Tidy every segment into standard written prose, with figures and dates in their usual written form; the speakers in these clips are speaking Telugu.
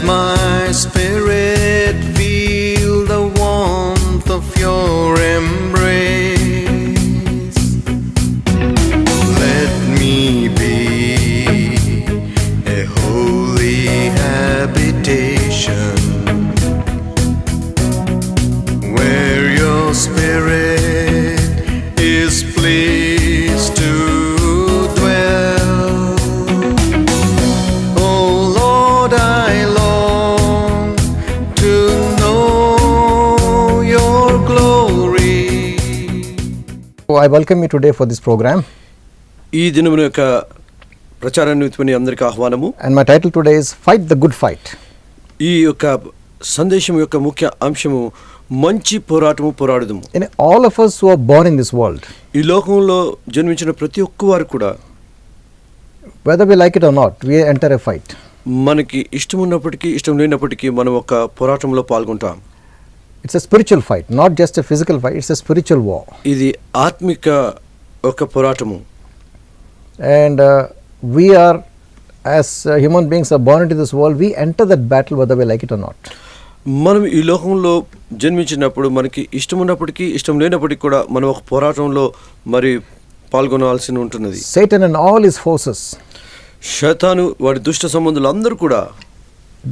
my spirit feel the warmth of your embrace. Let me be a holy habitation where your spirit is pleased to dwell. Oh Lord, I long to know your glory. I welcome you today for this program, ఈ దినమున యొక్క ప్రచారాన్ని అందరికీ ఆహ్వానము. and my title today is Fight the Good Fight. ఈ యొక్క సందేశం యొక్క ముఖ్య అంశము మంచి పోరాటము పోరాడుదుము. In all of us who are born in this world, ఈ లోకంలో జన్మించిన ప్రతి ఒక్కవారు కూడా whether we like it or not, we enter a fight. మనకి ఇష్టం ఉన్నప్పటికీ ఇష్టం లేనప్పటికీ మనం ఒక పోరాటంలో పాల్గొంటాం. It's a spiritual fight, not just a physical fight, it's a spiritual war. ఇది ఆత్మిక ఒక పోరాటము. And we are, as human beings are born into this world, we enter that battle whether we like it or not. మనం ఈ లోకంలో జన్మించినప్పుడు మనకి ఇష్టం ఉన్నప్పటికీ ఇష్టం లేనప్పటికీ కూడా మనం ఒక పోరాటంలో మరి పాల్గొనాల్సి ఉంటున్నది. Satan and all his forces, శైతాను వారి దుష్ట సంబంధులు అందరూ కూడా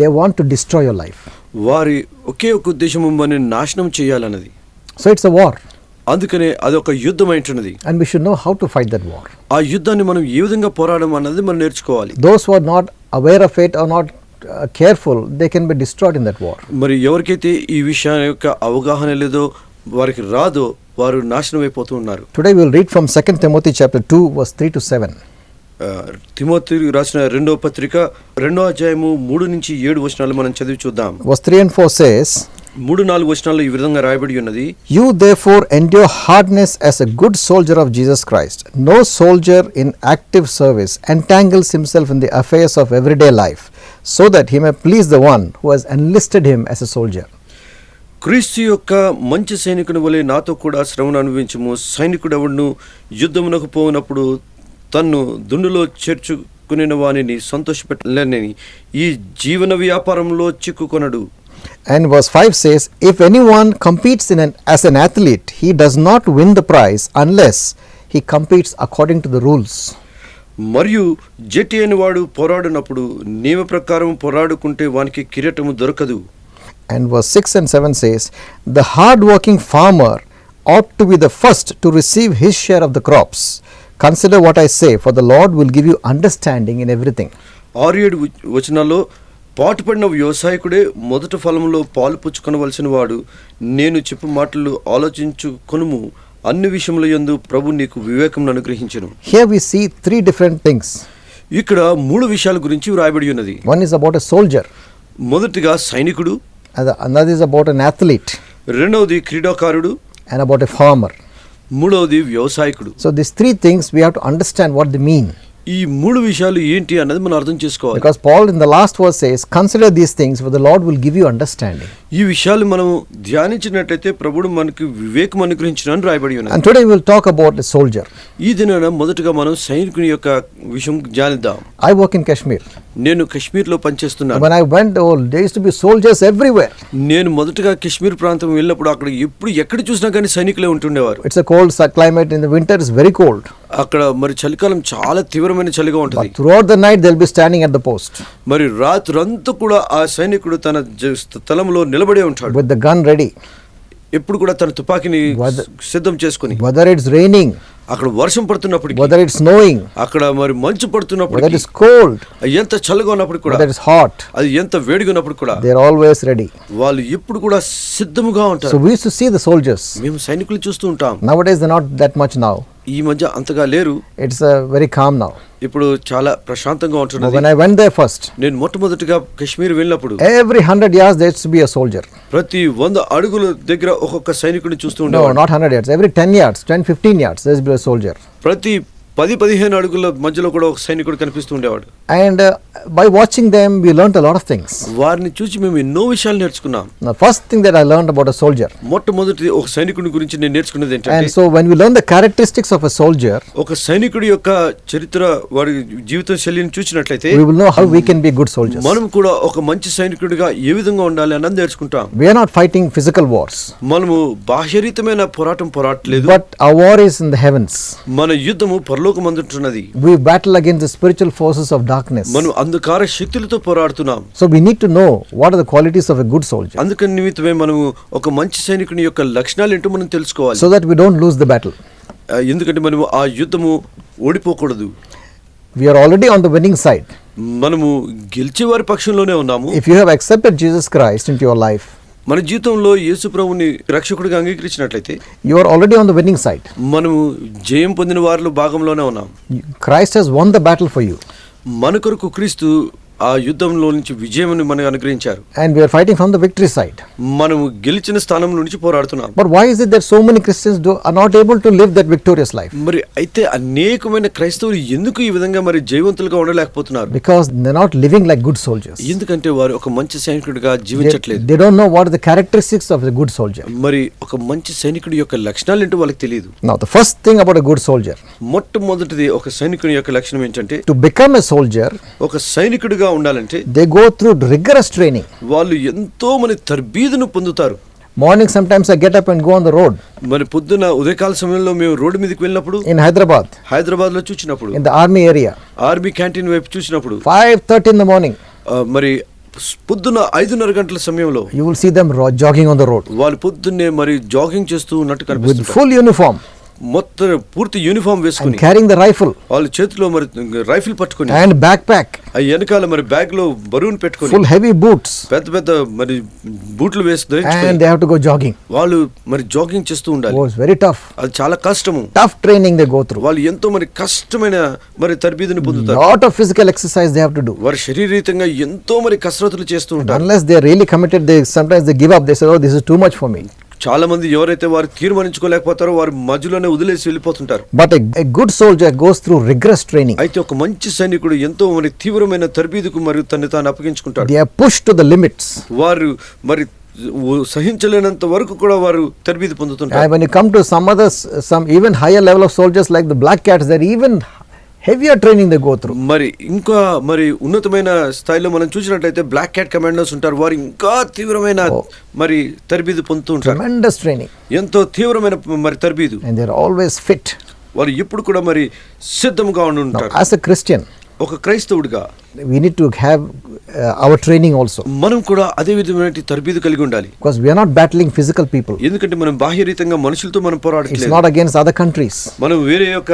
they want to destroy your life. వారి ఒకే ఒక ఉద్దేశం మనని నాశనం చేయాలన్నది. So it's a war, అందుకనే అదొక యుద్ధం అంటున్నది. and we should know how to fight that war. ఆ యుద్ధాన్ని మనం ఏ విధంగా పోరాడడం అన్నది మనం నేర్చుకోవాలి. Those who are not aware of it or not careful, they can be destroyed in that war. మరి ఎవరికైతే ఈ విషయం యొక్క అవగాహన లేదో వారికి రాదో వారు నాశనం అయిపోతూ ఉన్నారు. Today we will read from 2 Timothy chapter 2 verse 3 to 7. Timothy రాసిన రెండవ పత్రిక 2వ అధ్యాయము 3 నుంచి 7 వచనాలు మనం చదివి చూద్దాం. Verse 3 and 4 says, 3-4 వచనాల్లో ఈ విధంగా రాయబడి ఉన్నది. You therefore endure hardness as a good soldier of Jesus Christ. No soldier in active service entangles himself in the affairs of everyday life, so that he may please the one who has enlisted him as a soldier. క్రీస్తు యొక్క మంచి సైనికుని వలె నాతో కూడా శ్రమను అనుభవించుము. సైనికుడెవడును యుద్ధమునకు పోవునప్పుడు తన్ను దుండులో చేర్చుకునే వానిని సంతోషపెట్టలేనని ఈ జీవన వ్యాపారంలో చిక్కుకొనడు. And verse 5 says, If anyone competes as an athlete, he does not win the prize unless he competes according to the rules. మరియు జట్టి అయిన వాడు పోరాడినప్పుడు నియమ ప్రకారం పోరాడుకుంటే వానికి కిరీటము దొరకదు. And verse 6 and 7 says, The hard-working farmer ought to be the first to receive his share of the crops. Consider what I say, for the Lord will give you understanding in everything. 6-7 వచనాల్లో పాటుపడిన వ్యవసాయకుడే మొదటి ఫలంలో పాలు పుచ్చుకొనవలసిన వాడు. నేను చెప్పు మాటలు ఆలోచించుకొనుము. అన్ని విషయముల యందు ప్రభు నీకు వివేకమును అనుగ్రహించును. Here we see 3 different things. ఇక్కడ 3 విషయాల గురించి రాయబడి ఉన్నది. One is about a soldier. మొదటిగా సైనికుడు. Another is about an athlete. రెండవది క్రీడాకారుడు. And about a farmer. మూడవది వ్యవసాయకుడు. So these 3 things we have to understand what they mean. ఈ 3 విషయాలు ఏంటి అన్నది మనం అర్థం చేసుకోవాలి. Because Paul in the last verse says, Consider these things, for the Lord will give you understanding. ఈ విషయాలు మనం ధ్యానించినట్లయితే ప్రభువు మనకు వివేకం అనుగ్రహించునని రాయబడి ఉన్నది. And today we will talk about a soldier. ఈ దినాన మొదటగా మనం సైనికుని యొక్క విషయం ధ్యానిద్దాం. I work in Kashmir. నేను కశ్మీర్లో పనిచేస్తున్నాను. When I went, there used to be soldiers everywhere. నేను మొదటగా కశ్మీర్ ప్రాంతం వెళ్ళినప్పుడు అక్కడ ఎక్కడ చూసినా కానీ సైనికులే ఉంటుండేవారు. It's a cold climate. In the winter it's very cold. అక్కడ మరి చలికాలం చాలా తీవ్రమైన చలిగా ఉంటుంది. But throughout the night they'll be standing at the post. మరి రాత్రంతా కూడా ఆ సైనికుడు తన స్థలంలో నిలబడే ఉంటాడు. With the gun ready. ఎప్పుడు కూడా తన తుపాకీని సిద్ధం చేసుకుని. Whether it's raining. అక్కడ వర్షం పడుతున్నప్పుడు, whether it's snowing, అక్కడ మరి మంచు పడుతున్నప్పుడు, whether it's cold, ఎంత చల్లగా ఉన్నప్పుడు కూడా, whether it's hot, అది ఎంత వేడిగా ఉన్నప్పుడు కూడా, they are always ready. వాళ్ళు ఎప్పుడు కూడా సిద్ధముగా ఉంటారు. So we used to see the soldiers. మేము సైనికులు చూస్తూ ఉంటాం. Nowadays they're not that much now. ఈ మధ్య అంతగా లేరు. It's very calm now. ఇప్పుడు చాలా ప్రశాంతంగా ఉంటున్నది. When I went there first, నేను మొట్టమొదటిగా కశ్మీర్ వెళ్ళినప్పుడు every 100 yards there used to be a soldier. ప్రతి 100 అడుగుల దగ్గర ఒక్కొక్క సైనికుడిని చూస్తూ ఉండేవాడు. No, not 100 yards. Every 10 yards, 10-15 yards there used to be a soldier. ప్రతి 10-15 అడుగుల మధ్యలో కూడా ఒక సైనికుడు కనిపిస్తూ ఉండేవాడు. And by watching them, we learnt a lot of things. వారిని చూసి మేము ఎన్నో విషయాలు నేర్చుకున్నాం. The first thing that I learned about a soldier. మొట్టమొదటి ఒక సైనికుడి గురించి నేను నేర్చుకున్నది And ఏంటంటే, so when we learn the characteristics of a soldier, ఒక సైనికుడి యొక్క చరిత్ర, వారి జీవిత శైలిని చూసినట్లయితే we will know how we can be good soldiers. మనం కూడా ఒక మంచి సైనికుడిగా ఏ విధంగా ఉండాలి అన్నది నేర్చుకుంటాం. We are not fighting physical wars, మనము బాహ్యరీతమైన పోరాటలేదు, but our war is in the heavens. మన యుద్ధము పరలోకమందుంటున్నది. We battle against the spiritual forces of darkness. మనం అంధకార శక్తులతో పోరాడుతున్నాం. So we need to know what are the qualities of a good soldier, అందుకని నిమిత్తమే మనము ఒక మంచి సైనికుని యొక్క లక్షణాలు ఏంటో మనం తెలుసుకోవాలి. so that we don't lose the battle. ఎందుకంటే మనము ఆ యుద్ధము ఓడిపోకూడదు. We are already on the winning side. మనము గెలిచే వారి పక్షంలోనే ఉన్నాము. If you have accepted Jesus Christ into your life, మన జీవితంలో యేసు ప్రభువుని రక్షకుడిగా అంగీకరించినట్లయితే you are already on the winning side. మనము జయం పొందిన వారిలో భాగంలోనే ఉన్నాం. Christ has won the battle for you. మన కొరకు క్రీస్తు ఆ యుద్ధంలో నుంచి విజయం మనకు అనుగ్రహించారు. And we are fighting from the victory side. మనము గెలిచిన స్థానం నుంచి పోరాడుతున్నాం. But why is it that so many Christians are not able to live that victorious life? మరి అయితే అనేకమైన క్రైస్తవులు ఎందుకు ఈ విధంగా మరి జయవంతులుగా ఉండలేకపోతున్నారు? Because they're not living like good soldiers. ఎందుకంటే వారు ఒక మంచి సైనికుడిగా జీవించట్లేదు. They don't know what are the characteristics of a good soldier. మరి ఒక మంచి సైనికుడి యొక్క లక్షణాలు ఏంటో వాళ్ళకి తెలియదు. Now the first thing about a good soldier, మొట్టమొదటిది ఒక సైనికుడి యొక్క లక్షణం ఏంటంటే, to become a soldier, ఒక సైనికుడిగా ఉండాలంటే they go through rigorous training. వాళ్ళు ఎంతో మంది తర్బీదును పొందుతారు. Morning sometimes I get up and go on the road. మరి పొద్దున ఉదయకాల సమయంలో మేము రోడ్డు మీదకి వెళ్ళినప్పుడు, In Hyderabad, హైదరాబాద్ లో చూసినప్పుడు, in the army area, army canteen వైపు చూసినప్పుడు, 5:30 in the morning, మరి పొద్దున 5:30 గంటల సమయంలో you will see them jogging on the road వాళ్ళు పొద్దున్నే మరి జాగింగ్ చేస్తూ ఉన్నట్టు with కనిపిస్తుంది. full uniform మొత్తం పూర్తి యూనిఫామ్ and వేసుకుని, carrying the rifle వాళ్ళ చేతిలో మరి రైఫిల్ పట్టుకుని, and backpack, ఆ వెనకాల మరి బ్యాగ్ లో బరువును పెట్టుకుని, full heavy boots, పెద్ద పెద్ద మరి బూట్లు వేసి and ధరించుకొని they have to go jogging. వాళ్ళు మరి జాగింగ్ చేస్తూ ఉండాలి. Oh, it's very tough. అది చాలా కష్టము. Tough training they go through. వాళ్ళు ఎంతో మరి కష్టమైన మరి తర్బీదుని పొందుతారు. Lot of physical exercise they have to do. వారు శారీరకంగా ఎంతో మరి కసరత్తులు చేస్తూ ఉంటారు. Unless they are really committed, they sometimes give up. They say, "Oh, this is too much for me." చాలా మంది ఎవరైతే వారు తీర్మానించుకోలేకపోతారో వారు మధ్యలోనే వదిలేసి వెళ్ళిపోతుంటారు. But a good soldier goes through rigorous training. అయితే ఒక మంచి సైనికుడు ఎంతో మరి తీవ్రమైన తర్బీదుకు మరియు తను తాను అప్పగించుకుంటాడు. They are pushed to the limits. వారు మరి సహించలేనంత వరకు కూడా వారు తర్బీదు పొందుతుంటారు. And when you come to some even higher level of soldiers like the black cats, they're even heavier training they go through. మరి ఇంకా మరి ఉన్నతమైన స్థాయిలో మనం చూసినట్లయితే బ్లాక్ క్యాట్ కమాండర్స్ ఉంటారు. వారు ఇంకా తీవ్రమైన మరి తర్బీదు పొందుతూ ఉంటారు. Tremendous training. ఎంతో తీవ్రమైన మరి తర్బీదు. And they're always fit. వారు ఎప్పుడు కూడా మరి సిద్ధంగా ఉండి Now, ఉంటారు. as a Christian, ఒక క్రైస్తవుడిగా we need to have our training also. మనం కూడా అదే విధమైన తర్బీదు కలిగి ఉండాలి. Because we are not battling physical people. ఎందుకంటే మనం బాహ్యరీతంగా మనుషులతో మనం It's పోరాడట్లేదు. not against other countries. మనం వేరే యొక్క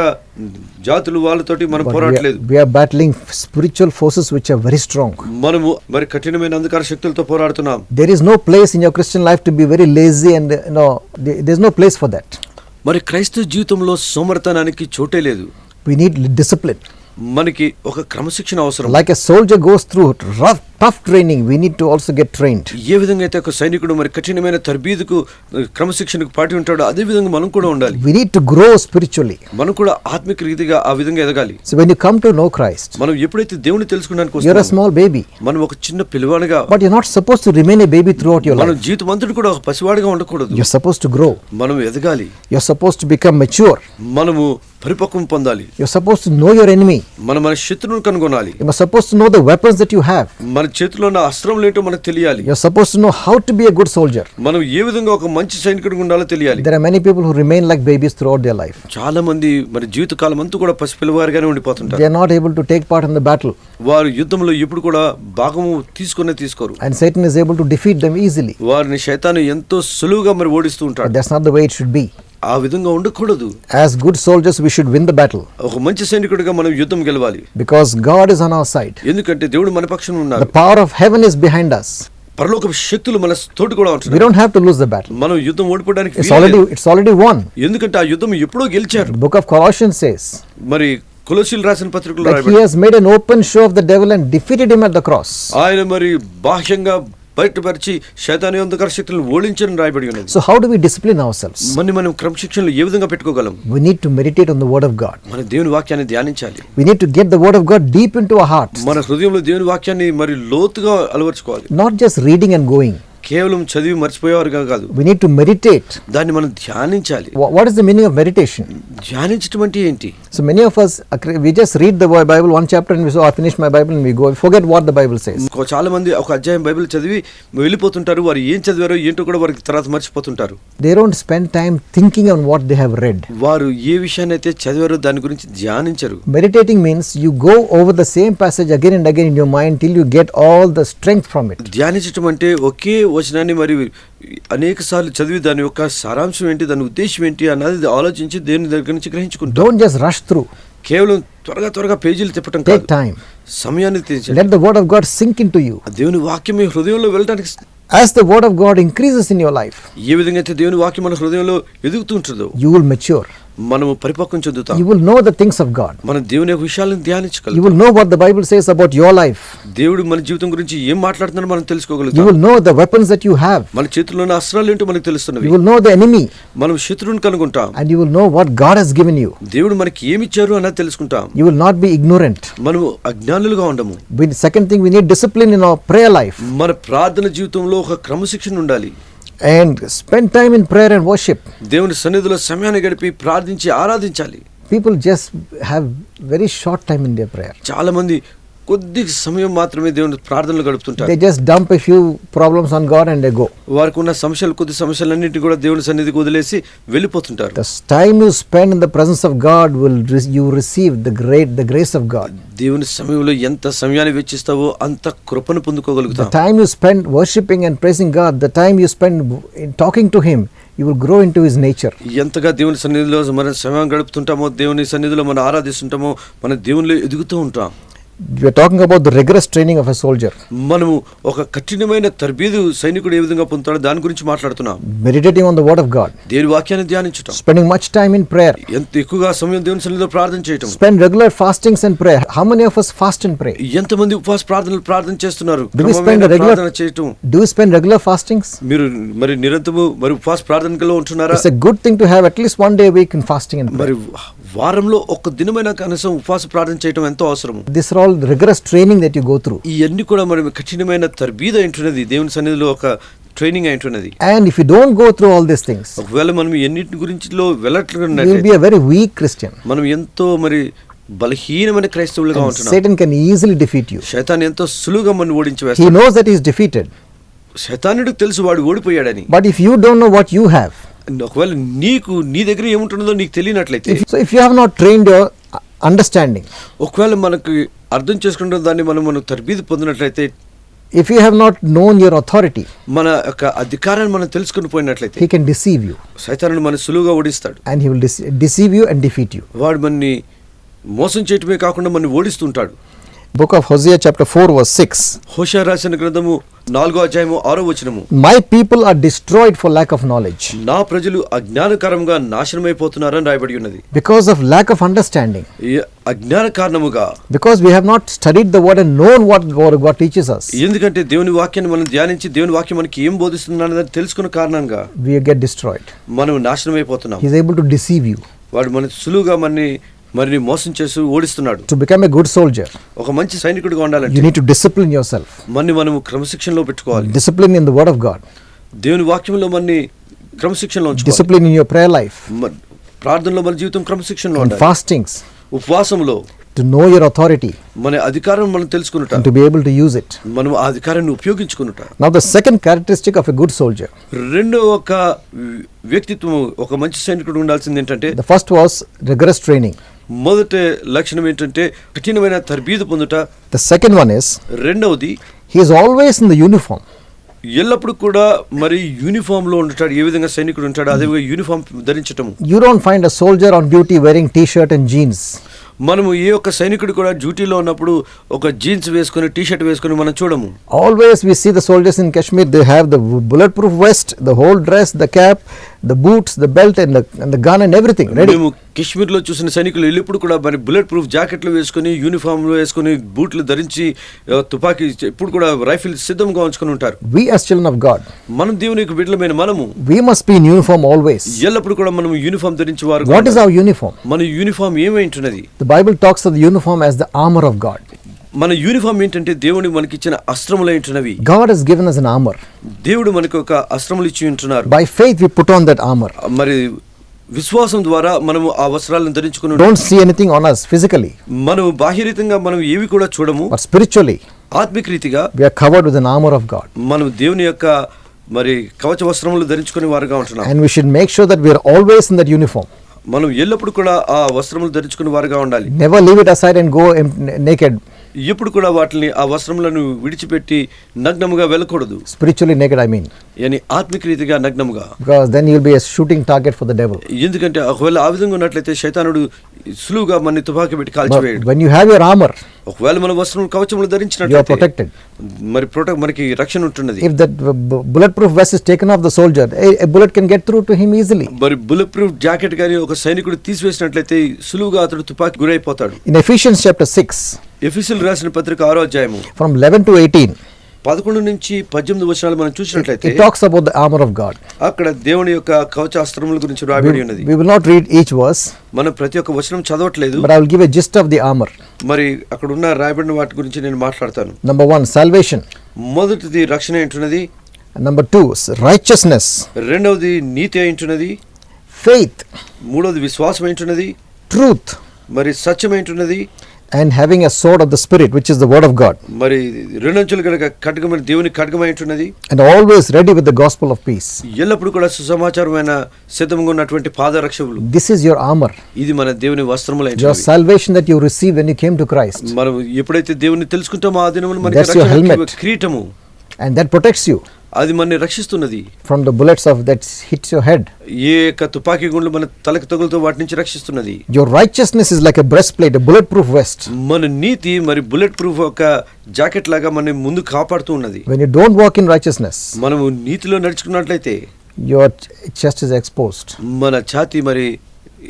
జాతులు వాళ్ళతోటి మనం But పోరాడట్లేదు. we are battling spiritual forces which are very strong. మనము మరి కఠినమైన అంధకార శక్తులతో పోరాడుతున్నాం. There is no place in your Christian life to be very lazy and there's no place for that. మరి క్రైస్తవ జీవితంలో సోమరితనానికి చోటే లేదు. We need discipline. మనకి ఒక క్రమశిక్షణ అవసరం. Like a soldier goes through tough training, we need to also get trained. ఏ విధంగా అయితే ఒక సైనికుడు మరి కఠినమైన తర్బీదుకు క్రమశిక్షణకు పాటి ఉంటాడో అదే విధంగా మనం కూడా ఉండాలి. We need to grow spiritually. మనం కూడా ఆత్మిక రీతిగా ఆ విధంగా ఎదగాలి. So when you come to know Christ, మనం ఎప్పుడైతే దేవుని తెలుసుకోవడానికి you're a వస్తామో, small baby, మనం ఒక చిన్న పిల్లవాడిగా, but you're not supposed to remain a baby throughout your మనం life. జీవితం అంతటి కూడా ఒక పసివాడిగా ఉండకూడదు. You're supposed to grow. మనం ఎదగాలి. You're supposed to become mature. మనము పరిపక్వం పొందాలి. You're supposed to know your enemy. మనం మన శత్రువును కనుగొనాలి. You're supposed to know the weapons that you have. మన చేతిలో ఉన్న అస్త్రములు ఏంటో మనకు తెలియాలి. You're supposed to know how to be a good soldier. మనం ఏ విధంగా ఒక మంచి సైనికుడిగా ఉండాలో తెలియాలి. There are many people who remain like babies throughout their life. చాలా మంది మరి జీవితకాలం అంతా కూడా పసిపిల్లవారిగానే ఉండిపోతుంటారు. They are not able to take part in the battle. వారు యుద్ధంలో ఎప్పుడు కూడా భాగము తీసుకోరు. And Satan is able to defeat them easily. వారిని శైతాను ఎంతో సులువుగా మరి ఓడిస్తూ But ఉంటాడు. that's not the way it should be. ఆ విధంగా ఉండకూడదు. As good soldiers, we should win the battle. ఒక మంచి సైనికుడిగా మనం యుద్ధం గెలవాలి. Because God is on our side. ఎందుకంటే దేవుడు మన పక్షాన The ఉన్నాడు. power of heaven is behind us. పరలోక శక్తులు మన తోటి కూడా We ఉంటున్నాయి. don't have to lose the battle. మనం యుద్ధం ఓడిపోవడానికి It's వీలు లేదు. already won. ఎందుకంటే ఆ యుద్ధం ఎప్పుడో గెలిచారు. The book of Colossians says మరి కొలొస్సీలు రాసిన పత్రికలో that he has made an open show of the devil and defeated him at the cross. ఆయన మరి బాహ్యంగా బయటపరిచి శైతాను అంధకార శక్తులను ఓడించని రాయబడి ఉన్నది. So how do we discipline ourselves? మనం క్రమశిక్షణలో ఏ విధంగా పెట్టుకోగలం? We need to meditate on the word of God. మన దేవుని వాక్యాన్ని ధ్యానించాలి. We need to get the word of God deep into our hearts. మన హృదయంలో దేవుని వాక్యాన్ని మరి లోతుగా అలవర్చుకోవాలి. Not just reading and going. కేవలం చదివి మర్చిపోయేవారుగా కాదు. We need to meditate. దాన్ని మనం ధ్యానించాలి. What is the meaning of meditation? ధ్యానించడం అంటే ఏంటి? So many of us, we just read the Bible one chapter and we say, I finished my Bible, and we go, we forget what the Bible says. చాలా మంది ఒక అధ్యాయం బైబిల్ చదివి వెళ్ళిపోతుంటారు. వారు ఏం చదివారో ఏంటో కూడా వారికి తర్వాత మర్చిపోతుంటారు. They don't spend time thinking on what they have read. వారు ఏ విషయాన్ని అయితే చదివారో దాని గురించి ధ్యానించరు. Meditating means you go over the same passage again and again in your mind till you get all the strength from it. ధ్యానించడం అంటే ఒకే వచనాన్ని మరి అనేక సార్లు చదివి దాని యొక్క సారాంశం ఏంటి, దాని ఉద్దేశం ఏంటి అన్నది ఆలోచించి దేవుని దగ్గర నుంచి గ్రహించుకుంటాం. Don't just rush through. కేవలం త్వరగా పేజీలు తిప్పటం Take కాదు. time. సమయాన్ని తీర్చండి. Let the word of God sink into you. దేవుని వాక్యం మీ హృదయంలో వెళ్ళడానికి As the word of God increases in your life, ఏ విధంగా అయితే దేవుని వాక్యం మన హృదయంలో ఎదుగుతూ ఉంటుందో you will mature. మనము పరిపక్వం చెందుతాం. You will know the things of God. మన దేవుని యొక్క విషయాలను You ధ్యానించగలం. will know what the Bible says about your life. దేవుడు మన జీవితం గురించి ఏం మాట్లాడుతున్నారో మనం You తెలుసుకోగలుగుతాం. will know the weapons that you have. మన చేతుల్లో ఉన్న అస్త్రాలు ఏంటో మనకు తెలుస్తున్నవి. You will know the enemy. మనం శత్రువుని కనుగొంటాం. And you will know what God has given you. దేవుడు మనకి ఏమి ఇచ్చారు అన్నది తెలుసుకుంటాం. You will not be ignorant. మనము అజ్ఞానులుగా ఉండము. Second thing, we need discipline in our prayer life. మన ప్రార్థన జీవితంలో ఒక క్రమశిక్షణ ఉండాలి. And spend time in prayer and worship. దేవుని సన్నిధిలో సమయాన్ని గడిపి ప్రార్థించి ఆరాధించాలి. People just have very short time in their prayer. చాలా మంది కొద్ది సమయం మాత్రమే దేవుని ప్రార్థనలు గడుపుతుంటారు. They just dump a few problems on God and they go. వారికి ఉన్న కొద్ది సమస్యలన్నింటినీ కూడా దేవుని సన్నిధికి వదిలేసి వెళ్ళిపోతుంటారు. The time you spend in the presence of God will you receive the grace of God. దేవుని సమయంలో ఎంత సమయాన్ని వెచ్చిస్తావో అంత కృపను పొందుకోగలుగుతాం. The time you spend worshiping and praising God, the time you spend in talking to Him, you will grow into His nature. ఎంతగా దేవుని సన్నిధిలో మన సమయం గడుపుతుంటామో, దేవుని సన్నిధిలో మనం ఆరాధిస్తుంటామో, మన దేవునిలో ఎదుగుతూ ఉంటాం. We are talking about the rigorous training of a soldier. మనము ఒక కఠినమైన తర్బీదు సైనికుడు ఏ విధంగా పొందుతాడో దాని గురించి మాట్లాడుతున్నాం. Meditating on the word of God. దేవుని వాక్యాన్ని ధ్యానించటం. Spending much time in prayer. ఎంత ఎక్కువగా సమయం దేవుని సన్నిధిలో ప్రార్థన చేయటం. Spend regular fastings and prayer. How many of us fast and pray? ఎంతమంది ఉపవాస ప్రార్థన చేస్తున్నారు? Do we spend ప్రార్థన చేయటం. Do you spend regular fastings? మీరు మరి నిరంతరము మరి ఉపవాస ప్రార్థనలో ఉంటున్నారా? It's a good thing to have at least one day a week in fasting and prayer. మరి వారంలో ఒక దినమైన కనీసం ఉపవాస ప్రార్థన చేయటం ఎంతో అవసరం. These are all rigorous training that you go through. ఇవన్నీ కూడా మరి కఠినమైన తర్బీదు అయింటున్నది, దేవుని సన్నిధిలో ఒక training అయింటున్నది. And if you don't go through all these things, ఒకవేళ మనం ఎన్నిటి గురించిలో you will వెళ్ళట్లున్నట్లయితే be a very weak Christian. మనం ఎంతో మరి బలహీనమైన క్రైస్తవులుగా And ఉంటున్నాం. Satan can easily defeat you. శైతాను ఎంతో సులువుగా మనం ఓడించి He వేస్తాడు. knows that he is defeated. శైతానుడికి తెలుసు వాడు ఓడిపోయాడని. But if you don't know what you have, ఒకవేళ నీ దగ్గర ఏముంటున్నదో నీకు తెలియనట్లయితే, so if you have not trained your understanding, ఒకవేళ మనకు అర్థం చేసుకుంటున్న దాన్ని మనం తర్బీదు పొందినట్లయితే, if you have not known your authority, మన యొక్క అధికారాన్ని మనం తెలుసుకుని పోయినట్లయితే, he can deceive you. శైతానుడు మన సులువుగా ఓడిస్తాడు. And he will deceive you and defeat you. వాడు మనని మోసం చేయటమే కాకుండా మనని ఓడిస్తుంటాడు. Book of Hosea chapter 4 verse 6. హోషేయ రాసిన గ్రంథము 4వ అధ్యాయము 6వ వచనము. My people are destroyed for lack of knowledge. నా ప్రజలు అజ్ఞానకరంగా నాశనమైపోతున్నారని రాయబడి ఉన్నది. Because of lack of understanding. ఈ అజ్ఞాన కారణముగా, Because we have not studied the word and known what God teaches us. ఎందుకంటే దేవుని వాక్యాన్ని మనం ధ్యానించి దేవుని వాక్యం మనకి ఏం బోధిస్తుందన్నది తెలుసుకున్న కారణంగా We get destroyed. మనం నాశనమైపోతున్నాం. He is able to deceive you. వాడు మన సులువుగా మరి మోసం చేసి ఓడిస్తున్నాడు. To become a good soldier, ఒక మంచి సైనికుడిగా you ఉండాలంటే need to discipline yourself. మనము క్రమశిక్షణలో పెట్టుకోవాలి. Discipline in the word of God. దేవుని వాక్యంలో క్రమశిక్షణలో ఉంచుకోవాలి. Discipline in your prayer life. ప్రార్థనలో మన జీవితం క్రమశిక్షణలో In ఉండాలి. fastings. ఉపవాసంలో To know your authority. మన అధికారం మనం తెలుసుకునుట, And to be able to use it. మనం ఆ అధికారాన్ని ఉపయోగించుకునుట. Now the second characteristic of a good soldier. రెండో ఒక వ్యక్తిత్వం, ఒక మంచి సైనికుడు ఉండాల్సింది ఏంటంటే, The first was rigorous training. మొదటి లక్షణం ఏంటంటే కఠినమైన తర్బీదు పొందుట. The second one is రెండవది, he is always in the uniform. ఎల్లప్పుడు కూడా మరి యూనిఫామ్ లో ఉంటాడు. ఏ విధంగా సైనికుడు ఉంటాడు అదే uniform ధరించటము. You don't find a soldier on duty wearing t-shirt and jeans. మనము ఏ ఒక్క సైనికుడు కూడా డ్యూటీలో ఉన్నప్పుడు ఒక జీన్స్ వేసుకొని టీ-షర్ట్ వేసుకొని మనం చూడము. Always we see the soldiers in Kashmir, they have the bulletproof vest, the whole dress, the cap, the boots, the belt, and the gun and everything ready. మేము కాశ్మీర్లో చూసిన సైనికులు ఎల్లప్పుడు కూడా మరి బుల్లెట్ ప్రూఫ్ జాకెట్లు వేసుకొని యూనిఫామ్లు వేసుకొని బూట్లు ధరించి తుపాకీ ఎప్పుడు కూడా రైఫిల్ సిద్ధంగా ఉంచుకొని ఉంటారు. We as children of God, మనం దేవునికి బిడ్డలమైన మనము we must be in uniform always. ఎల్లప్పుడు కూడా మనం యూనిఫామ్ ధరించి వారు. What is our uniform? మన uniform ఏమైంటున్నది? The Bible talks of the uniform as the armor of God. మన యూనిఫామ్ ఏంటంటే దేవుని మనకి ఇచ్చిన అస్త్రములు ఏంటున్నవి. God has given us an armor. దేవుడు మనకు ఒక అస్త్రములు ఇచ్చి ఉంటున్నారు. By faith we put on that armor. మరి విశ్వాసం ద్వారా మనము ఆ వస్త్రాలను ధరించుకుని Don't see anything on us physically. మనం బాహ్యరీతంగా మనం ఏవి కూడా చూడము. But spiritually, ఆత్మిక రీతిగా we are covered with an armor of God. మనం దేవుని యొక్క మరి కవచ వస్త్రములు ధరించుకుని వారుగా ఉంటున్నాం. And we should make sure that we are always in that uniform. మనం ఎల్లప్పుడు కూడా ఆ వస్త్రములు ధరించుకుని వారుగా ఉండాలి. Never leave it aside and go naked. ఎప్పుడు కూడా వాటిని ఆ వస్త్రములను విడిచిపెట్టి నగ్నముగా వెళ్ళకూడదు. Spiritually naked, I mean. yani ఆత్మిక రీతిగా నగ్నముగా. Because then you will be a shooting target for the devil. ఎందుకంటే ఒకవేళ ఆ విధంగా ఉన్నట్లయితే శైతానుడు సులువుగా మనని తుపాకీ పెట్టి కాల్చివేయడు. When you have your armor, ఒకవేళ మన వస్త్రములు కవచములు you are ధరించినట్లయితే protected. మరి మనకి రక్షణ ఉంటున్నది. If that bulletproof vest is taken off the soldier, a bullet can get through to him easily. మరి బుల్లెట్ ప్రూఫ్ జాకెట్ గాని ఒక సైనికుడు తీసివేసినట్లయితే సులువుగా అతడు తుపాకీ గురైపోతాడు. In Ephesians chapter 6, ఎఫెసీయులకు రాసిన పత్రిక 6వ అధ్యాయము from 11 to 18, 11 నుంచి 18 వచనాలు మనం చూసినట్లయితే it talks about the armor of God. అక్కడ దేవుని యొక్క కవచాస్త్రముల గురించి రాయబడి ఉన్నది. We will not read each verse, మనం ప్రతి ఒక్క వచనం చదవట్లేదు. but I will give a gist of the armor. మరి అక్కడ ఉన్న రాయబడిన వాటి గురించి నేను మాట్లాడతాను. Number 1, salvation. మొదటిది రక్షణ ఏంటున్నది. Number 2, righteousness. రెండవది నీతి ఏంటున్నది. Faith. మూడవది విశ్వాసం ఏంటున్నది. Truth. మరి సత్యం ఏంటున్నది. And having a sword of the Spirit, which is the word of God. మరి రెండంచులు గల ఖడ్గమైన దేవుని ఖడ్గమై ఉంటున్నది. And always ready with the gospel of peace. ఎల్లప్పుడు కూడా సుసమాచారమైన సిద్ధంగా ఉన్నటువంటి పాదరక్షకులు. This is your armor. ఇది మన దేవుని వస్త్రములు. Your salvation that you received when you came to Christ. మనం ఎప్పుడైతే దేవుని తెలుసుకుంటామో ఆ దినమున మనకి That's your helmet. కిరీటము. And that protects you అది మనని రక్షిస్తున్నది. from the bullets of that hits your head. ఏ యొక్క తుపాకీ గుండ్లు మన తలకు తగులుతో వాటి నుంచి రక్షిస్తున్నది. Your righteousness is like a breastplate, a bulletproof vest. మన నీతి మరి బుల్లెట్ ప్రూఫ్ ఒక జాకెట్ లాగా మన ముందు కాపాడుతూ ఉన్నది. When you don't walk in righteousness, మనము నీతిలో నడుచుకున్నట్లయితే your chest is exposed. మన ఛాతీ మరి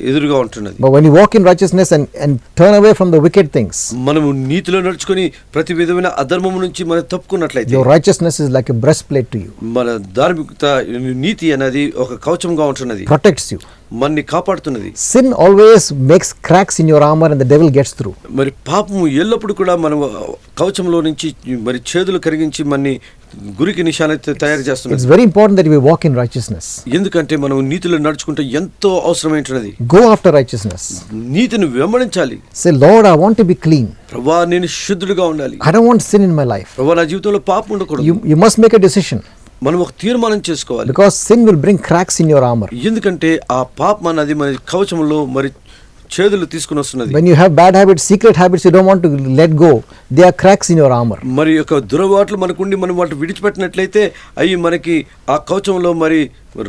ఎదురుగా ఉంటున్నది. But when you walk in righteousness and turn away from the wicked things, మనము నీతిలో నడుచుకొని ప్రతి విధమైన అధర్మము నుంచి మనం తప్పుకున్నట్లయితే your righteousness is like a breastplate to you. మన ధార్మికత నీతి అనేది ఒక కవచంగా ఉంటున్నది. Protects you. మనని కాపాడుతున్నది. Sin always makes cracks in your armor and the devil gets through. మరి పాపము ఎల్లప్పుడు కూడా మన కవచంలో నుంచి మరి చేదులు కరిగించి మనని గురికి నిశాన తయారు చేస్తున్నది. It's very important that we walk in righteousness. ఎందుకంటే మనం నీతిలో నడుచుకుంటే ఎంతో అవసరమైనది. Go after righteousness. నీతిని వెంబడించాలి. Say, Lord, I want to be clean. ప్రభువా నేను శుద్ధుడిగా ఉండాలి. I don't want sin in my life. ప్రభువా నా జీవితంలో పాపం ఉండకూడదు. You must make a decision. మనం ఒక తీర్మానం చేసుకోవాలి. Because sin will bring cracks in your armor. ఎందుకంటే ఆ పాపం అన్నది మన కవచంలో మరి చేదులు తీసుకుని వస్తున్నది. When you have bad habits, secret habits you don't want to let go, there are cracks in your armor. మరి యొక్క దురలవాట్లు మనకుండి మనం వాటిని విడిచిపెట్టినట్లయితే అవి మనకి ఆ కవచంలో మరి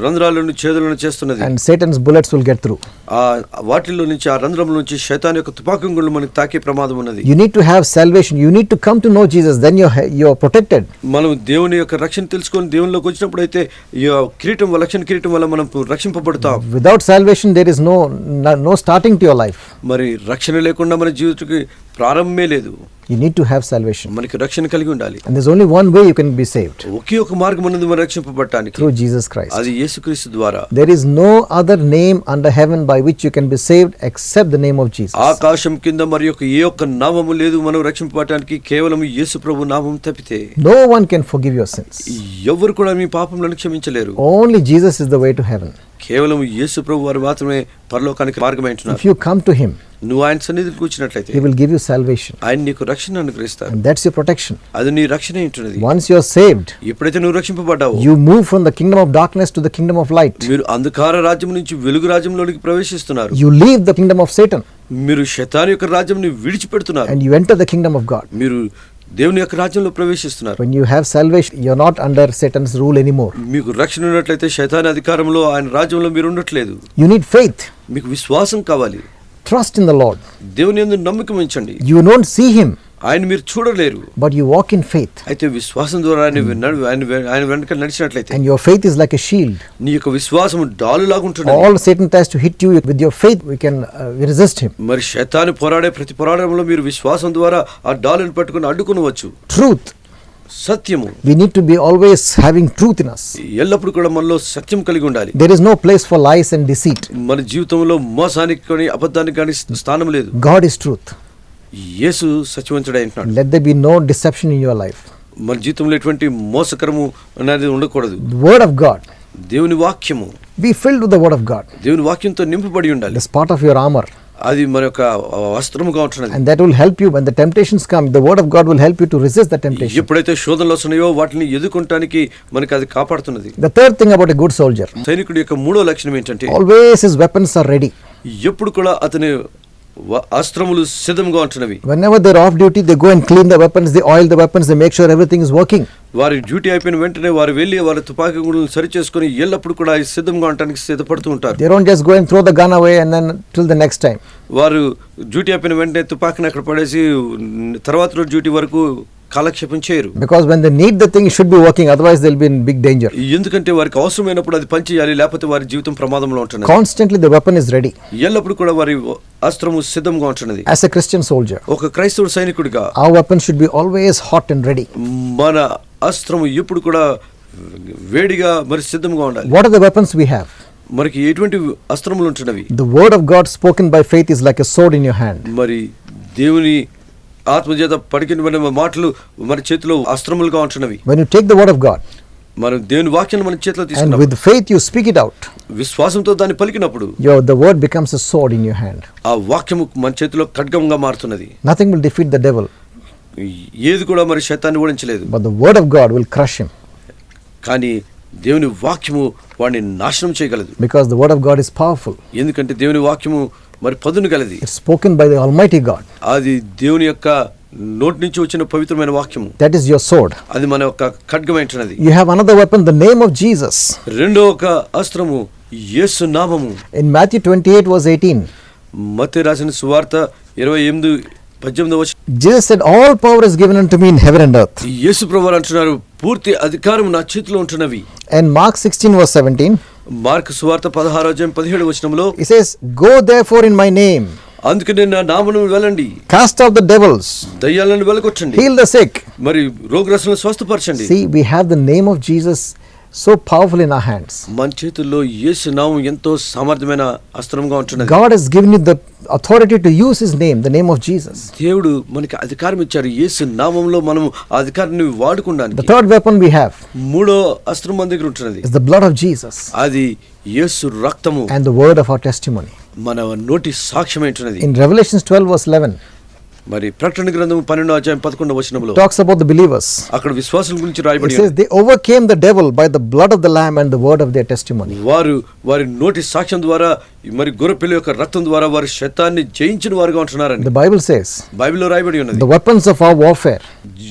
రంధ్రాలను చేదులను చేస్తున్నది. And Satan's bullets will get through. ఆ వాటిల్లో నుంచి ఆ రంధ్రం నుంచి శైతాన్ యొక్క తుపాకీ గుండ్లు మనకి తాకే ప్రమాదం ఉన్నది. You need to have salvation. You need to come to know Jesus. Then you're protected. మనం దేవుని యొక్క రక్షణ తెలుసుకొని దేవునిలోకి వచ్చినప్పుడు అయితే ఈ కిరీటం రక్షణ కిరీటం వల్ల మనం రక్షింపబడతాం. Without salvation there is no starting to your life. మరి రక్షణ లేకుండా మన జీవితానికి ప్రారంభమే లేదు. You need to have salvation. మనకి రక్షణ కలిగి ఉండాలి. And there's only one way you can be saved. ఒకే ఒక మార్గం ఉన్నది మనం రక్షింపబడటానికి. Through Jesus Christ. అది యేసుక్రీస్తు ద్వారా. There is no other name under heaven by which you can be saved except the name of Jesus. ఆకాశం కింద మరి యొక్క ఏ ఒక్క నామము లేదు మనం రక్షింపబడటానికి కేవలం యేసు ప్రభు నామం తప్పితే. No one can forgive your sins. ఎవరు కూడా మీ పాపములను క్షమించలేరు. Only Jesus is the way to heaven. కేవలం యేసు ప్రభు వారు మాత్రమే పరలోకానికి మార్గం అంటున్నారు. If you come to him, నువ్వు ఆయన సన్నిధికి వచ్చినట్లయితే he will give you salvation. ఆయన నీకు రక్షణ అనుగ్రహిస్తాడు. And that's your protection. అది నీ రక్షణ ఏంటున్నది. Once you're saved, ఎప్పుడైతే నువ్వు రక్షింపబడ్డావో you move from the kingdom of darkness to the kingdom of light. మీరు అంధకార రాజ్యం నుంచి వెలుగు రాజ్యంలోనికి ప్రవేశిస్తున్నారు. You leave the kingdom of Satan. మీరు శైతాను యొక్క రాజ్యంని విడిచిపెడుతున్నారు. And you enter the kingdom of God. మీరు దేవుని యొక్క రాజ్యంలో ప్రవేశిస్తున్నారు. When you have salvation, you're not under Satan's rule anymore. మీకు రక్షణ ఉన్నట్లయితే శైతాను అధికారంలో ఆయన రాజ్యంలో మీరు ఉండట్లేదు. You need faith. మీకు విశ్వాసం కావాలి. Trust in the Lord. దేవుని యందు నమ్మకం ఉంచండి. You don't see him. ఆయన మీరు చూడలేరు, but you walk in faith, అయితే విశ్వాసం ద్వారా ఆయన వెనక నడిచినట్లయితే and your faith is like a shield. నీ యొక్క విశ్వాసం డాలులాగా ఉంటుంది. All Satan tries to hit you with your faith, we can resist him. మరి శైతాను పోరాడే ప్రతి పోరాటంలో మీరు విశ్వాసం ద్వారా ఆ డాలుని పట్టుకుని అడ్డుకొనవచ్చు. Truth. సత్యము. We need to be always having truth in us. ఎల్లప్పుడు కూడా మనలో సత్యం కలిగి ఉండాలి. There is no place for lies and deceit. మన జీవితంలో మోసానికి కానీ అబద్ధానికి కానీ స్థానం లేదు. God is truth. యేసు సత్యవంతుడై ఉంటున్నాడు. Let there be no deception in your life. మన జీవితంలో ఎటువంటి మోసకరము అనేది ఉండకూడదు. The word of God. దేవుని వాక్యము. Be filled with the word of God. దేవుని వాక్యంతో నింపబడి ఉండాలి. That's part of your armor. అది మన యొక్క వస్త్రముగా ఉంటున్నది. And that will help you when the temptations come. The word of God will help you to resist the temptation. ఎప్పుడైతే శోధనలు వస్తున్నాయో వాటిని ఎదుర్కొనడానికి మనకి అది కాపాడుతున్నది. The third thing about a good soldier. సైనికుడి యొక్క మూడో లక్షణం ఏంటంటే always his weapons are ready. ఎప్పుడు కూడా అతని అస్త్రములు సిద్ధంగా ఉంటున్నవి. Whenever they're off duty, they go and clean the weapons, they oil the weapons, they make sure everything is working. వారి డ్యూటీ అయిపోయిన వెంటనే వారు వెళ్ళి వారి తుపాకీ గుండులను సరి చేసుకుని ఎల్లప్పుడు కూడా సిద్ధంగా ఉండడానికి సిద్ధపడుతూ ఉంటారు. They don't just go and throw the gun away and then till the next time. వారు డ్యూటీ అయిపోయిన వెంటనే తుపాకీని అక్కడ పడేసి తర్వాత రోజు డ్యూటీ వరకు కాలక్షేపం చేయరు. Because when they need the thing, it should be working, otherwise they'll be in big danger. ఎందుకంటే వారికి అవసరమైనప్పుడు అది పనిచేయాలి, లేకపోతే వారి జీవితం ప్రమాదంలో ఉంటుంది. Constantly the weapon is ready. ఎల్లప్పుడు కూడా వారి అస్త్రము సిద్ధంగా ఉంటున్నది. As a Christian soldier, ఒక క్రైస్తవ సైనికుడిగా our weapon should be always hot and ready. మన అస్త్రము ఎప్పుడు కూడా వేడిగా మరి సిద్ధంగా ఉండాలి. What are the weapons we have? మనకి ఎటువంటి అస్త్రములు ఉంటున్నవి? The word of God spoken by faith is like a sword in your hand. మరి దేవుని ఆత్మచేత పలికిన మాటలు మన చేతిలో అస్త్రములుగా ఉంటున్నవి. When you take the word of God, మనం దేవుని వాక్యాన్ని మన చేతిలో and తీసుకున్నప్పుడు, with faith you speak it out, విశ్వాసంతో దాన్ని పలికినప్పుడు the word becomes a sword in your hand. ఆ వాక్యము మన చేతిలో ఖడ్గంగా మారుతున్నది. Nothing will defeat the devil, ఏది కూడా మరి శైతాన్ని ఓడించలేదు. but the word of God will crush him. కానీ దేవుని వాక్యము వాడిని నాశనం చేయగలదు. Because the word of God is powerful. ఎందుకంటే దేవుని వాక్యము మరి పదును గలది. It's spoken by the Almighty God. అది దేవుని యొక్క నోటి నుంచి వచ్చిన పవిత్రమైన వాక్యము. That is your sword. అది మన యొక్క ఖడ్గమైనది. You have another weapon, the name of Jesus. రెండో ఒక అస్త్రము యేసు నామము. In Matthew 28 verse 18, మత్తయి రాసిన సువార్త 28:18 Jesus said, all power is given unto me in heaven and earth. యేసు ప్రభువు అంటున్నారు, పూర్తి అధికారం నా చేతిలో ఉంటున్నవి. And Mark 16 verse 17, మార్కు సువార్త 16:17 he says, go therefore in my name, అందుకనే నా నామమును వెళ్ళండి, cast out the devils, దయ్యాలను వెలగొట్టండి, heal the sick. మరి రోగగ్రస్తులను స్వస్థపరచండి. See, we have the name of Jesus so powerful in our hands. మన చేతుల్లో యేసు నామం ఎంతో సామర్థ్యమైన అస్త్రంగా ఉంటున్నది. God has given you the authority to use his name, the name of Jesus. దేవుడు మనకి అధికారం ఇచ్చారు. యేసు నామములో మనం ఆ అధికారాన్ని వాడుకోవడానికి. The third weapon we have మూడో అస్త్రం మన దగ్గర ఉంటున్నది. is the blood of Jesus అది యేసు రక్తము, and the word of our testimony. మన నోటి సాక్ష్యమైనది. In Revelation 12 verse 11, మరి ప్రకటన గ్రంథం 12:11 talks about the believers. అక్కడ విశ్వాసుల గురించి It రాయబడి says they overcame the devil by the blood of the lamb and the word of their testimony. వారి నోటి సాక్ష్యం ద్వారా మరి గొర్రెపిల్ల యొక్క రక్తం ద్వారా వారి శతాన్ని జయించిన వారుగా ఉంటున్నారని The Bible says బైబిల్లో రాయబడి ఉన్నది. the weapons of our warfare,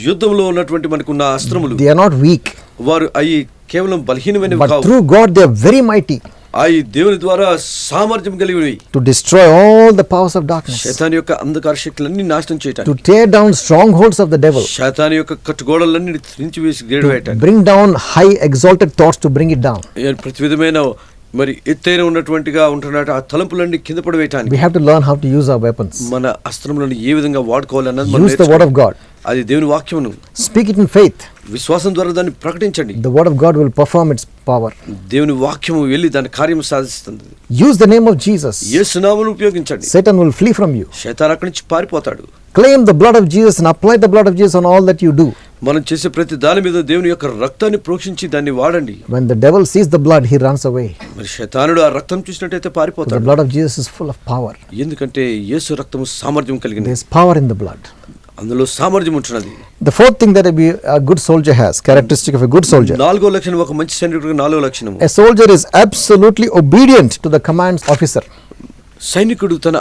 యుద్ధంలో ఉన్నటువంటి మనకున్న అస్త్రములు they are not weak, వారు అవి కేవలం బలహీనమైనవి but కావు. through God they are very mighty అవి దేవుని ద్వారా సామర్థ్యం కలిగినవి. to destroy all the powers of darkness, శతాని యొక్క అంధకార శక్తులన్నీ నాశనం చేయటానికి, to tear down strongholds of the devil, శతాని యొక్క కట్టుగోడలన్నీ త్రించి వేసి గేడు వేయటానికి, bring down high exalted thoughts, to bring it down. ప్రతి విధమైన మరి ఎత్తైన ఉన్నటువంటిగా ఉంటున్నట్టు ఆ తలంపులన్నీ కింద పడవేయటానికి We have to learn how to use our weapons. మన అస్త్రములను ఏ విధంగా వాడుకోవాలన్నది మనం Use the word of God. అది దేవుని వాక్యమును Speak it in faith. విశ్వాసం ద్వారా దాన్ని ప్రకటించండి. The word of God will perform its power. దేవుని వాక్యము వెళ్ళి దాని కార్యం సాధిస్తుంది. Use the name of Jesus. యేసు నామమును ఉపయోగించండి. Satan will flee from you. శైతాను అక్కడి నుంచి పారిపోతాడు. Claim the blood of Jesus and apply the blood of Jesus on all that you do. మనం చేసే ప్రతి దాని మీద దేవుని యొక్క రక్తాన్ని ప్రోక్షించి దాన్ని వాడండి. When the devil sees the blood, he runs away. మరి శైతానుడు ఆ రక్తం చూసినట్టయితే The పారిపోతాడు. blood of Jesus is full of power. ఎందుకంటే యేసు రక్తము సామర్థ్యం కలిగింది. There is power in the blood. అందులో సామర్థ్యం ఉంటున్నది. The fourth thing that a good soldier has, characteristic of a good soldier. నాలుగో లక్షణం, ఒక మంచి సైనికుడికి నాలుగో లక్షణము, A soldier is absolutely obedient to the commands officer, సైనికుడు తన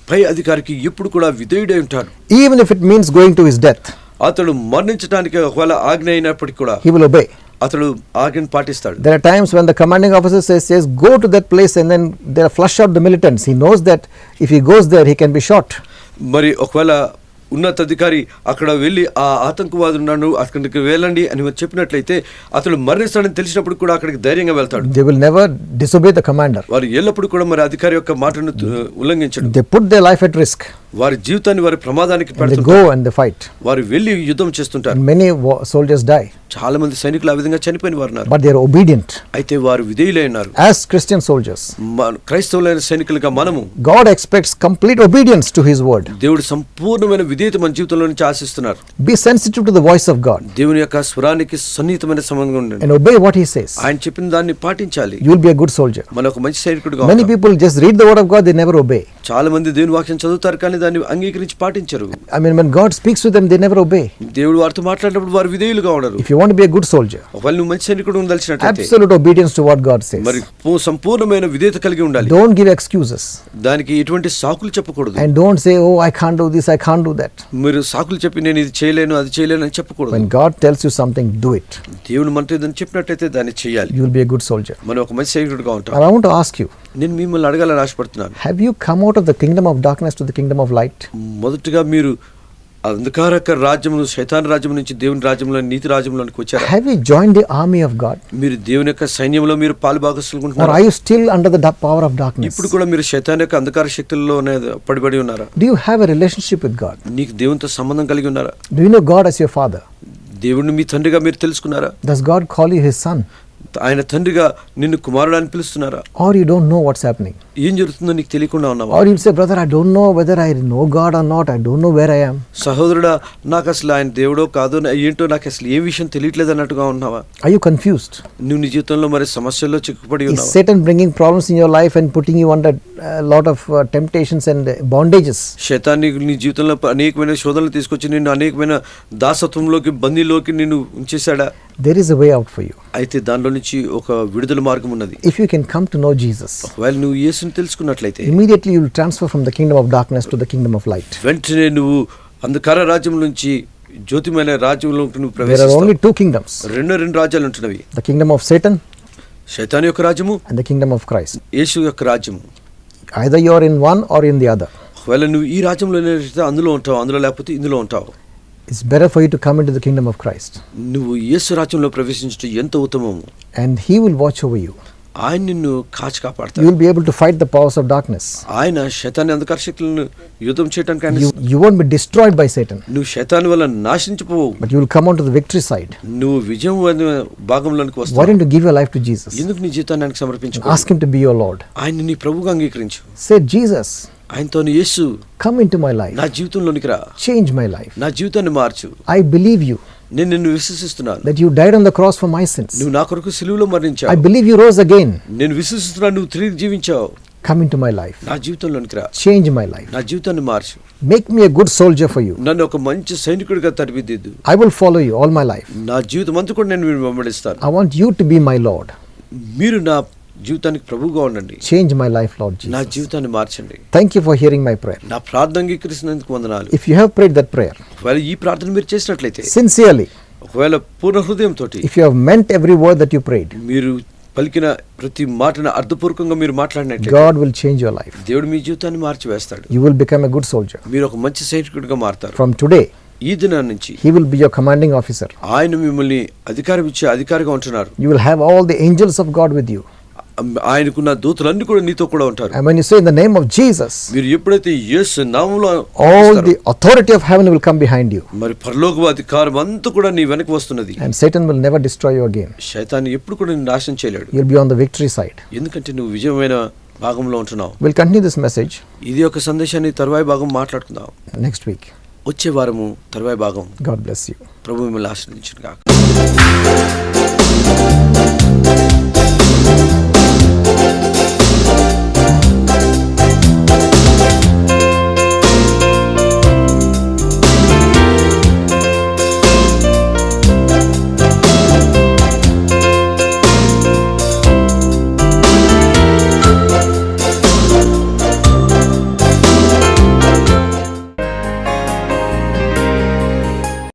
పై అధికారికి ఎప్పుడు కూడా విధేయుడై ఉంటాడు. even if it means going to his death. అతడు మరణించడానికి ఒకవేళ ఆజ్ఞ అయినప్పటికీ కూడా He will obey. అతడు ఆజ్ఞను పాటిస్తాడు. There are times when the commanding officer says go to that place, and then they flush out the militants. He knows that if he goes there he can be shot. మరి ఒకవేళ ఉన్నతాధికారి అక్కడ వెళ్ళి ఆ ఆతంకవాది ఉన్నాడు అక్కడికి వెళ్ళండి అని చెప్పినట్లయితే అతడు మరణిస్తాడని తెలిసినప్పుడు కూడా అక్కడికి ధైర్యంగా వెళ్తాడు. They will never disobey the commander. వారు ఎల్లప్పుడు కూడా మరి అధికారి యొక్క మాటను ఉల్లంఘించడు. They put their life at risk. వారి జీవితాన్ని వారి ప్రమాదానికి And they పెడుతుంటారు. go and they fight. వారు వెళ్ళి యుద్ధం చేస్తుంటారు. And many soldiers die. చాలా మంది సైనికులు ఆ విధంగా చనిపోయిన వారు ఉన్నారు. But they are obedient. అయితే వారు విధేయులై ఉన్నారు. As Christian soldiers, క్రైస్తవులైన సైనికులుగా మనము God expects complete obedience to His word. దేవుడు సంపూర్ణమైన విధేయత మన జీవితంలో నుంచి ఆశిస్తున్నారు. Be sensitive to the voice of God దేవుని యొక్క స్వరానికి సన్నిహితమైన సంబంధం ఉండండి. and obey what He says. ఆయన చెప్పిన దాన్ని పాటించాలి. You will be a good soldier. మన ఒక మంచి సైనికుడిగా Many ఉంటాం. people just read the word of God, they never obey. చాలా మంది దేవుని వాక్యం చదువుతారు కానీ దాన్ని అంగీకరించి పాటించరు. I mean, when God speaks with them, they never obey. దేవుడు వారితో మాట్లాడినప్పుడు వారు విధేయులుగా ఉండరు. If you want to be a good soldier, ఒకవేళ నువ్వు మంచి సైనికుడు ఉండదలిచినట్లయితే absolute obedience to what God says. మరి సంపూర్ణమైన విధేయత కలిగి ఉండాలి. Don't give excuses దానికి ఎటువంటి సాకులు చెప్పకూడదు. and don't say, oh, I can't do this, I can't do that. మీరు సాకులు చెప్పి నేను ఇది చేయలేను అది చేయలేను అని చెప్పకూడదు. When God tells you something, do it. దేవుడు మనతో ఏదైనా చెప్పినట్లయితే దాన్ని చేయాలి. You will be a good soldier. మనం ఒక మంచి సైనికుడిగా ఉంటాం. And I want to ask you, నేను మిమ్మల్ని అడగాలని ఆశపడుతున్నాను. have you come out of the kingdom of darkness to the kingdom of light? మొదటగా మీరు అంధకారక రాజ్యమును శైతాన్ రాజ్యం నుంచి దేవుని రాజ్యంలో నీతి రాజ్యంలోనికి వచ్చారా? Have you joined the army of God? మీరు దేవుని యొక్క సైన్యంలో మీరు పాలుభాగస్తులు Or ఉంటున్నారా? are you still under the power of darkness? ఇప్పుడు కూడా మీరు శైతాన్ యొక్క అంధకార శక్తుల్లోనే పడిబడి ఉన్నారా? Do you have a relationship with God? నీకు దేవునితో సంబంధం కలిగి ఉన్నారా? Do you know God as your father? దేవుడిని మీ తండ్రిగా మీరు తెలుసుకున్నారా? Does God call you His son? ఆయన తండ్రిగా నిన్ను కుమారుడు అని పిలుస్తున్నారా? Or you don't know what's happening? ఏం జరుగుతుందో నీకు తెలియకుండా ఉన్నావా? Or you say, brother, I don't know whether I know God or not. I don't know where I am. సహోదరుడా నాకు అసలు ఆయన దేవుడో కాదో ఏంటో నాకు అసలు ఏ విషయం తెలియట్లేదు అన్నట్టుగా ఉన్నావా? Are you confused? నువ్వు నీ జీవితంలో మరి సమస్యల్లో చిక్కుపడి Is ఉన్నావా? Satan bringing problems in your life and putting you under a lot of temptations and bondages? శైతాన్ని నీ జీవితంలో అనేకమైన శోధనలు తీసుకొచ్చి నిన్ను అనేకమైన దాసత్వంలోకి బందీలోకి నిన్ను ఉంచేశాడా? There is a way out for you. అయితే దానిలో నుంచి ఒక విడుదల మార్గం ఉన్నది. If you can come to know Jesus, ఒకవేళ నువ్వు యేసుని తెలుసుకున్నట్లయితే immediately you will transfer from the kingdom of darkness to the kingdom of light. వెంటనే నువ్వు అంధకార రాజ్యం నుంచి జ్యోతిమైన రాజ్యంలోకి నువ్వు There are only ప్రవేశిస్తావు. two kingdoms, రెండు రాజ్యాలు ఉంటున్నవి. the kingdom of Satan శైతాన్ యొక్క రాజ్యము, and the kingdom of Christ. యేసు యొక్క రాజ్యము. Either you are in one or in the other. ఒకవేళ నువ్వు ఈ రాజ్యంలో అందులో ఉంటావు, అందులో లేకపోతే ఇందులో ఉంటావు. It's better for you to come into the kingdom of Christ, నువ్వు యేసు రాజ్యంలో ప్రవేశించడం ఎంత ఉత్తమము. and He will watch over you. ఆయన నిన్ను కాచి You కాపాడతాడు. will be able to fight the powers of darkness. ఆయన శైతాన్ని అంధకార శక్తులను యుద్ధం చేయడానికి ఆయన You won't be destroyed by Satan, నువ్వు శైతాన్ వల్ల నాశించిపోవు. but you will come onto the victory side. నువ్వు విజయం అనే భాగంలోనికి Why వస్తావు. don't you give your life to Jesus? ఎందుకు నీ జీవితాన్ని ఆయనకు సమర్పించుకో? Ask Him to be your Lord. ఆయన నీ ప్రభువుగా అంగీకరించు. Say, Jesus, ఆయనతో యేసు come into my life. నా జీవితంలోనికి రా, Change my life. నా జీవితాన్ని మార్చు. I believe you నేను నిన్ను విశ్వసిస్తున్నాను. that you died on the cross for my sins. నువ్వు నా కొరకు సిలువలో I మరణించావు. believe you rose again. నేను విశ్వసిస్తున్నాను నువ్వు తిరిగి జీవించావు. Come into my life. నా జీవితంలోనికి రా, Change my life. నా జీవితాన్ని మార్చు. Make me a good soldier for you. నన్ను ఒక మంచి సైనికుడిగా తరిపిదిద్దు. I will follow you all my life. నా జీవితం అంతా కూడా నేను వెంబడిస్తాను. I want you to be my Lord. మీరు నా జీవితానికి ప్రభువుగా ఉండండి. Change my life, Lord నా Jesus. జీవితాన్ని మార్చండి. Thank you for hearing my prayer. నా ప్రార్థన అంగీకరిస్తున్నందుకు వందనాలు. If you have prayed that prayer ఒకవేళ ఈ ప్రార్థన మీరు చేసినట్లయితే, sincerely, ఒకవేళ పూర్ణ హృదయంతో if you have meant every word that you prayed, మీరు పలికిన ప్రతి మాటను అర్థపూర్వకంగా మీరు మాట్లాడినట్లయితే God will change your life. దేవుడు మీ జీవితాన్ని మార్చివేస్తాడు. You will become a good soldier. మీరు ఒక మంచి సైనికుడిగా మారతారు. From today, ఈ దినం నుంచి He will be your commanding officer. ఆయన మిమ్మల్ని అధికారం ఇచ్చే అధికారిగా ఉంటున్నారు. You will have all the angels of God with you. ఆయనకున్న దూతలన్నీ కూడా నీతో కూడా ఉంటారు. And when you say in the name of Jesus, మీరు ఎప్పుడైతే యేసు నామములో all పిలుస్తారో, the authority of heaven will come behind you. మరి పరలోక అధికారం అంతా కూడా నీ వెనక వస్తున్నది. And Satan will never destroy you again. శైతాన్ని ఎప్పుడు కూడా నిన్ను నాశనం చేయలేడు. You'll be on the victory side. ఎందుకంటే నువ్వు విజయమైన భాగంలో ఉంటున్నావు. We'll continue this message ఇది ఒక సందేశాన్ని తరువాయి భాగం మాట్లాడుకుందాం. next week. వచ్చే వారము తరువాయి భాగం. God bless you. ప్రభు మిమ్మల్ని ఆశీర్వదించును గాక.